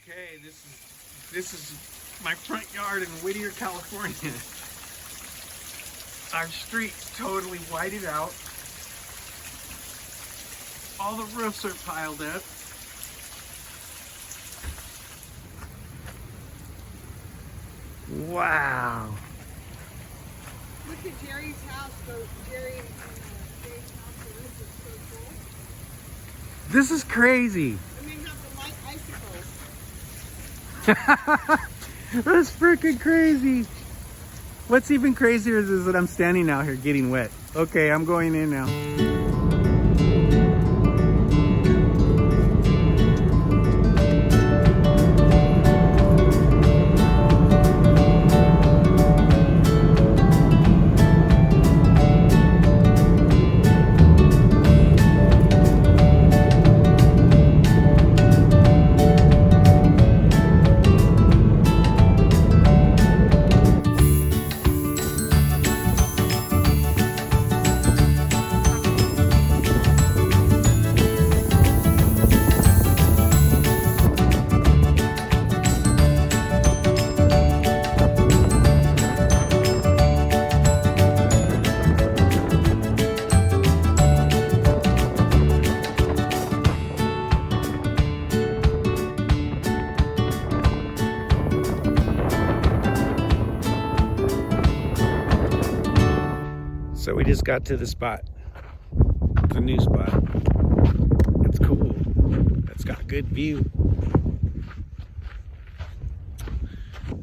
Okay, this is my front yard in Whittier, California. Our street's totally whited out. All the roofs are piled up. Wow. Look at Jerry's house. Jerry and Dave's house, the roof is so cool. This is crazy. And they have the light icicles. That's freaking crazy. What's even crazier is that I'm standing out here getting wet. Okay, I'm going in now. So we just got to the spot, the new spot. It's cool. It's got a good view.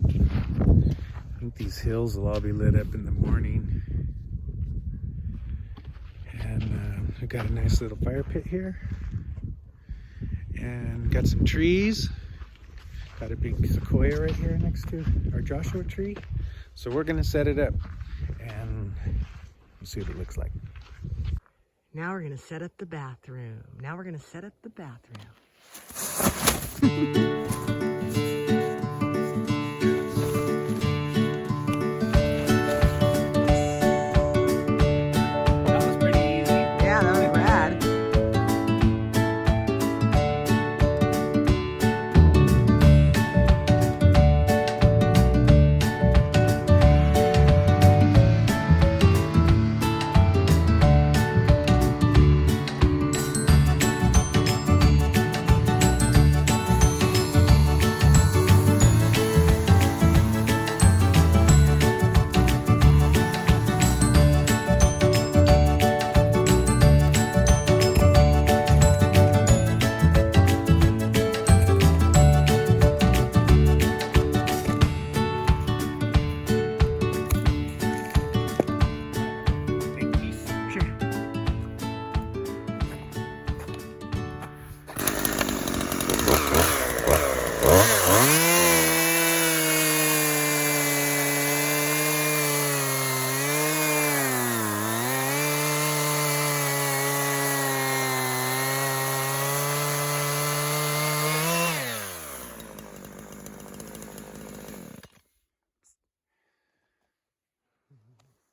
I think these hills will all be lit up in the morning. And we've got a nice little fire pit here. And got some trees. Got a big sequoia right here next to our Joshua tree. So we're gonna set it up and see what it looks like. Now we're gonna set up the bathroom. That was pretty easy. Yeah, that was rad.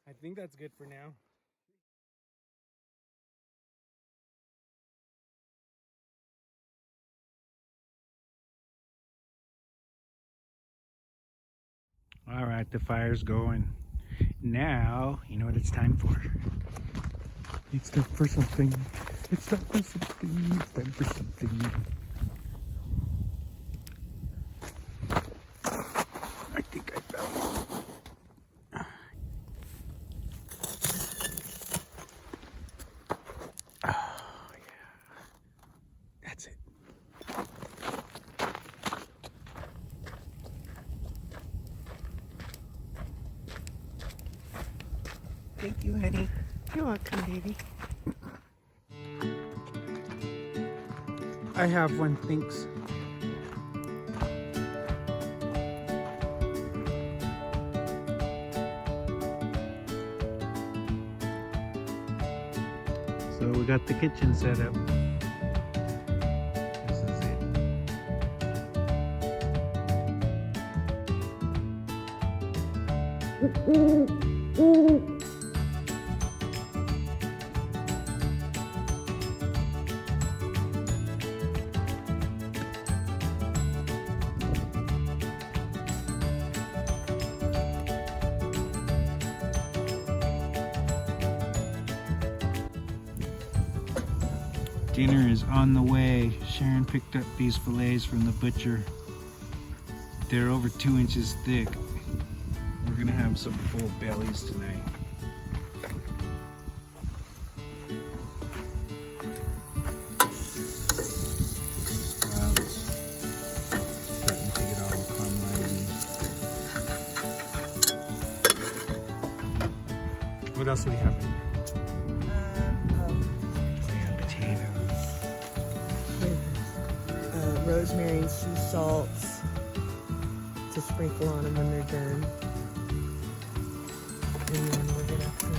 I think that's good for now. All right, the fire's going. Now, you know what it's time for? It's time for something. It's time for something. It's time for something. I think I found it. Oh, yeah. That's it. Thank you, honey. You're welcome, baby. I have one, thanks. So we got the kitchen set up. This is it. Dinner is on the way. Sharon picked up these fillets from the butcher. They're over 2 inches thick. We're gonna have some full bellies tonight. Wow, it's starting to get all caramelized. What else do we have? Rosemary and sea salts to sprinkle on them when they're done. And then we're gonna put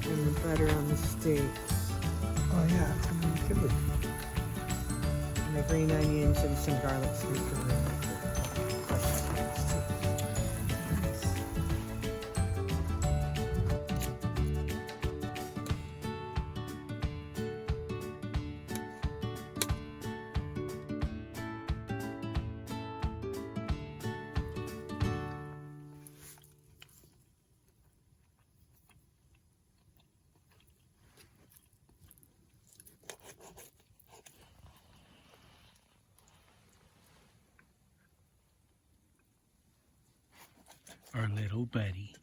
and the butter on the steaks. Oh yeah, it's gonna be good. And the green onions and some garlic sweet for the Our little buddy.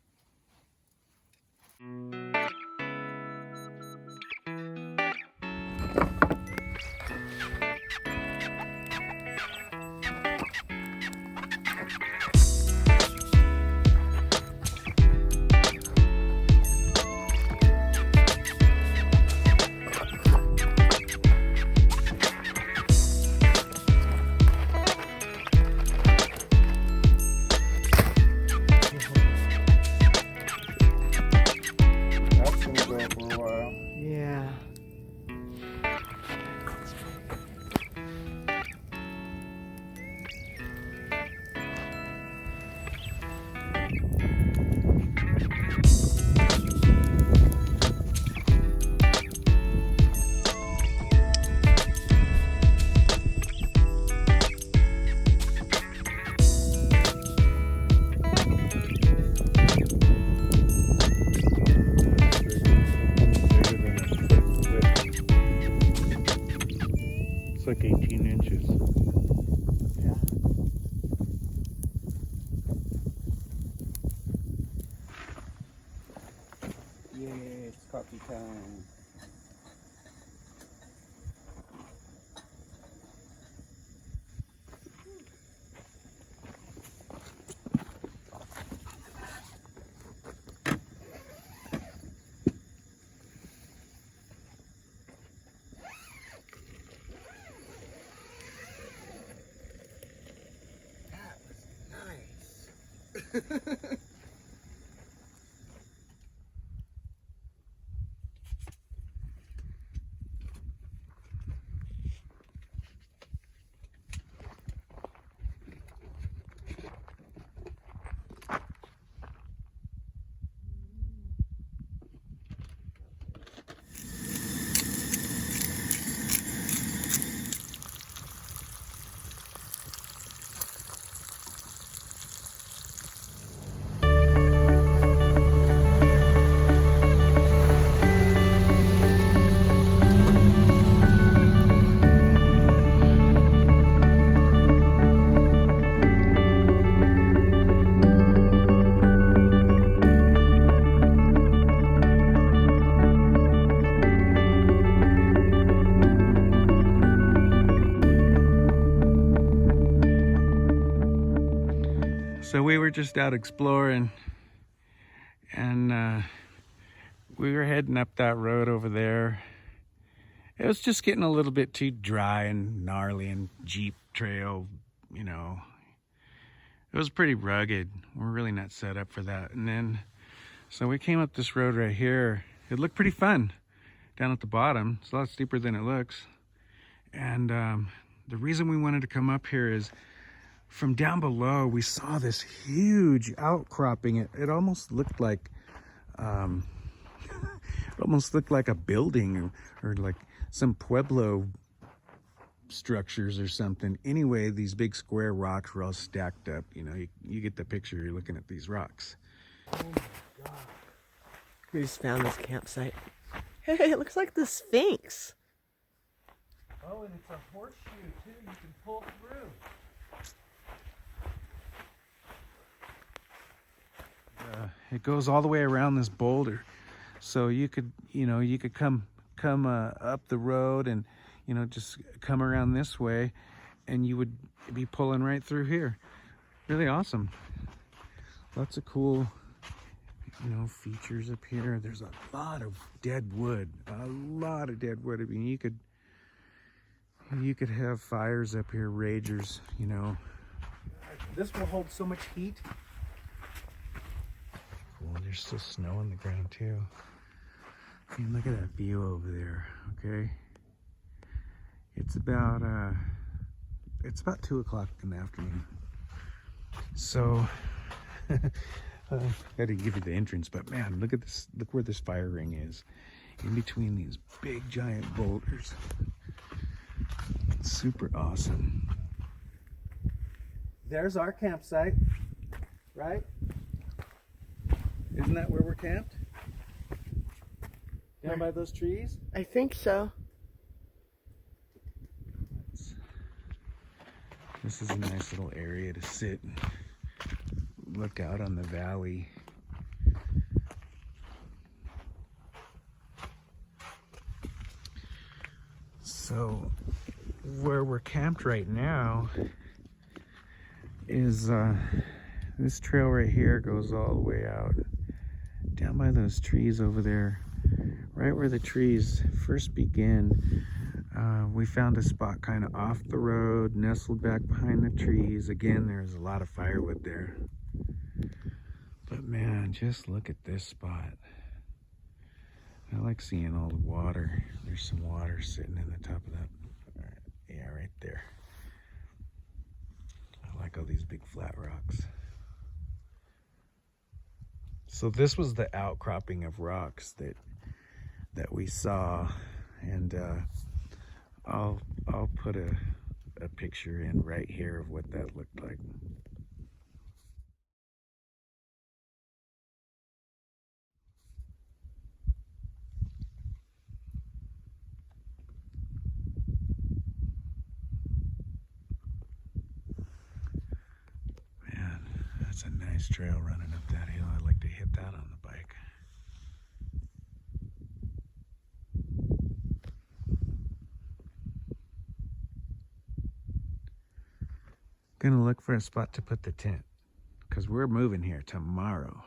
yeah. It's like 18 inches. Yeah. Yay, it's coffee time. That was nice. So we were just out exploring, and we were heading up that road over there. It was just getting a little bit too dry and gnarly and Jeep trail, you know. It was pretty rugged. We're really not set up for that. And then, so we came up this road right here. It looked pretty fun down at the bottom. It's a lot steeper than it looks. And the reason we wanted to come up here is from down below, we saw this huge outcropping. It almost looked like, it almost looked like a building or like some Pueblo structures or something. Anyway, these big square rocks were all stacked up. You know, you get the picture. You're looking at these rocks. Oh my God. We just found this campsite. Hey, it looks like the Sphinx. Oh, and it's a horseshoe too. You can pull through. It goes all the way around this boulder, so you could come up the road and just come around this way, and you would be pulling right through here. Really awesome. Lots of cool features up here. There's a lot of dead wood. I mean, you could have fires up here, ragers. This will hold so much heat. Cool. There's still snow on the ground too. I mean, look at that view over there. Okay. It's about 2 o'clock in the afternoon. So I gotta give you the entrance, but man, look at this. Look where this fire ring is, in between these big giant boulders. It's super awesome. There's our campsite, right? Isn't that where we're camped? Down by those trees? I think so. This is a nice little area to sit and look out on the valley. So where we're camped right now is this trail right here goes all the way out down by those trees over there, right where the trees first begin. We found a spot kind of off the road, nestled back behind the trees. Again, there's a lot of firewood there. But man, just look at this spot. I like seeing all the water. There's some water sitting in the top of that. Yeah, right there. I like all these big flat rocks. So this was the outcropping of rocks that we saw, and I'll put a picture in right here of what that looked like. Man, that's a nice trail running up that hill. I'd like to hit that on the bike. Gonna look for a spot to put the tent, because we're moving here tomorrow.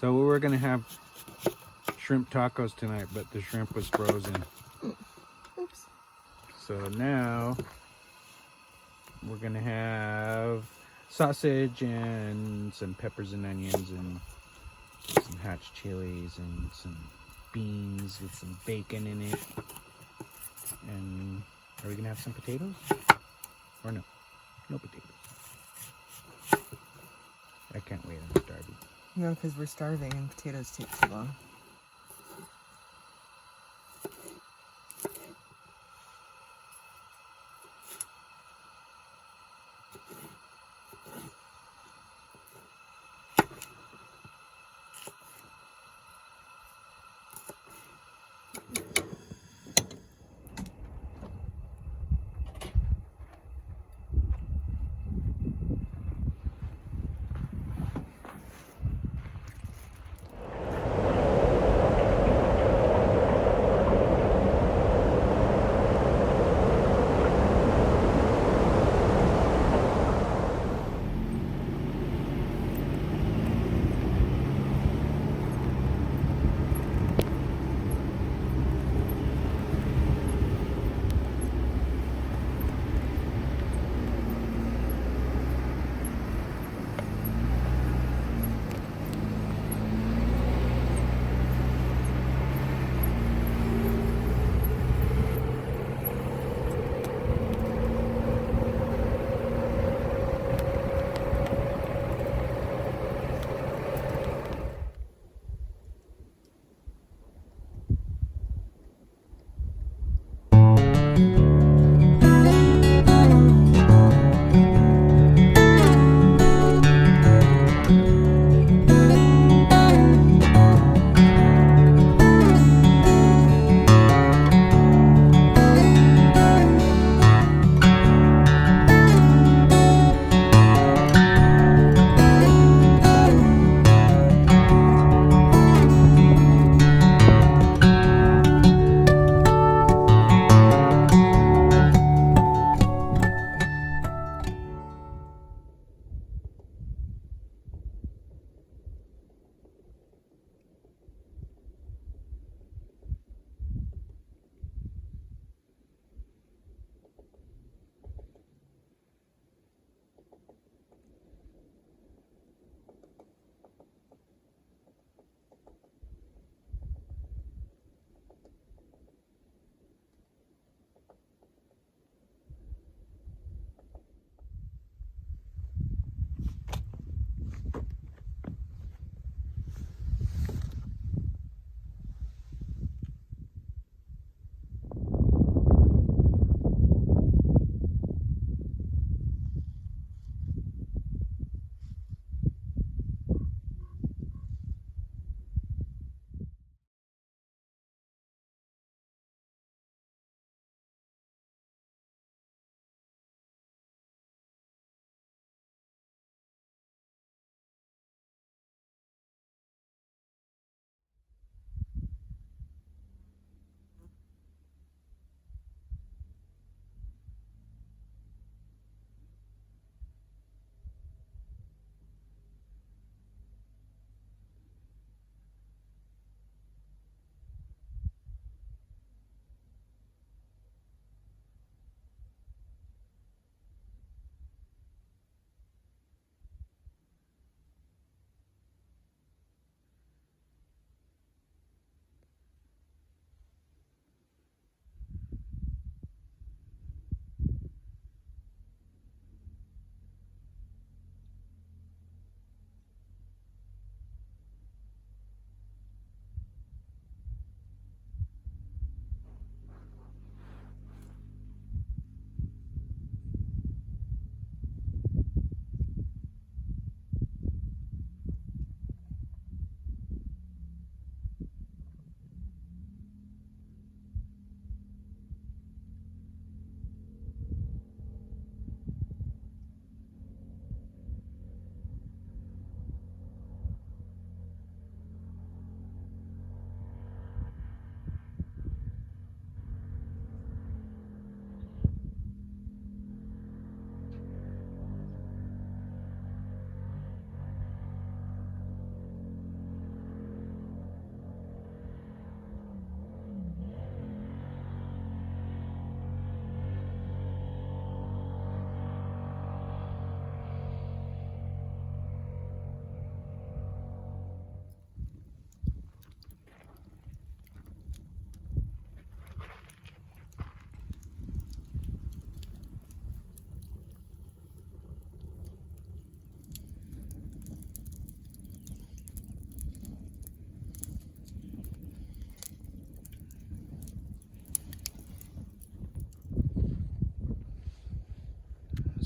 So we were gonna have shrimp tacos tonight, but the shrimp was frozen. Oops. So now we're gonna have sausage and some peppers and onions and some hatch chilies and some beans with some bacon in it. And are we gonna have some potatoes? Or no? No potatoes. I can't wait, I'm starving. No, because we're starving and potatoes take too long.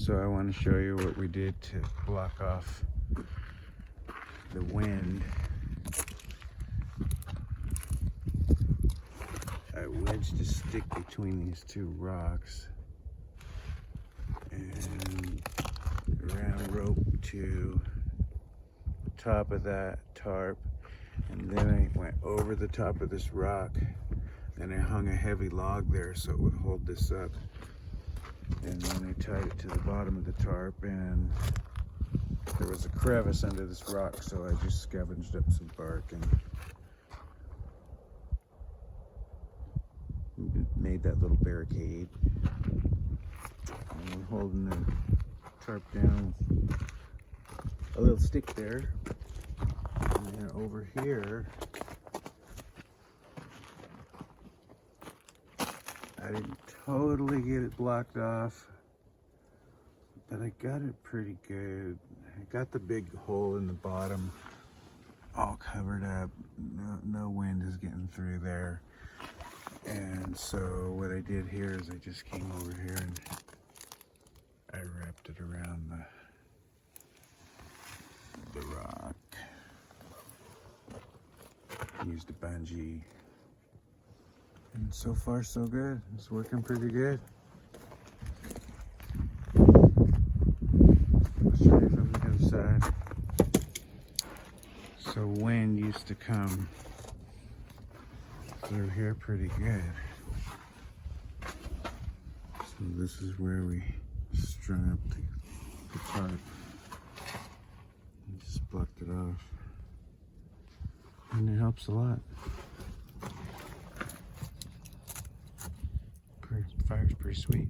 So I want to show you what we did to block off the wind. I wedged a stick between these two rocks and ran a rope to the top of that tarp, and then I went over the top of this rock and I hung a heavy log there so it would hold this up, and then I tied it to the bottom of the tarp, and there was a crevice under this rock, so I just scavenged up some bark and made that little barricade. And I'm holding the tarp down with a little stick there. And then over here, I didn't totally get it blocked off, but I got it pretty good. I got the big hole in the bottom all covered up. No wind is getting through there. And so what I did here is I just came over here and I wrapped it around the rock. Used a bungee. And so far so good. It's working pretty good. I'll show you from the other side. So wind used to come through here pretty good. So this is where we strung up the tarp. And just blocked it off. And it helps a lot. Fire's pretty sweet.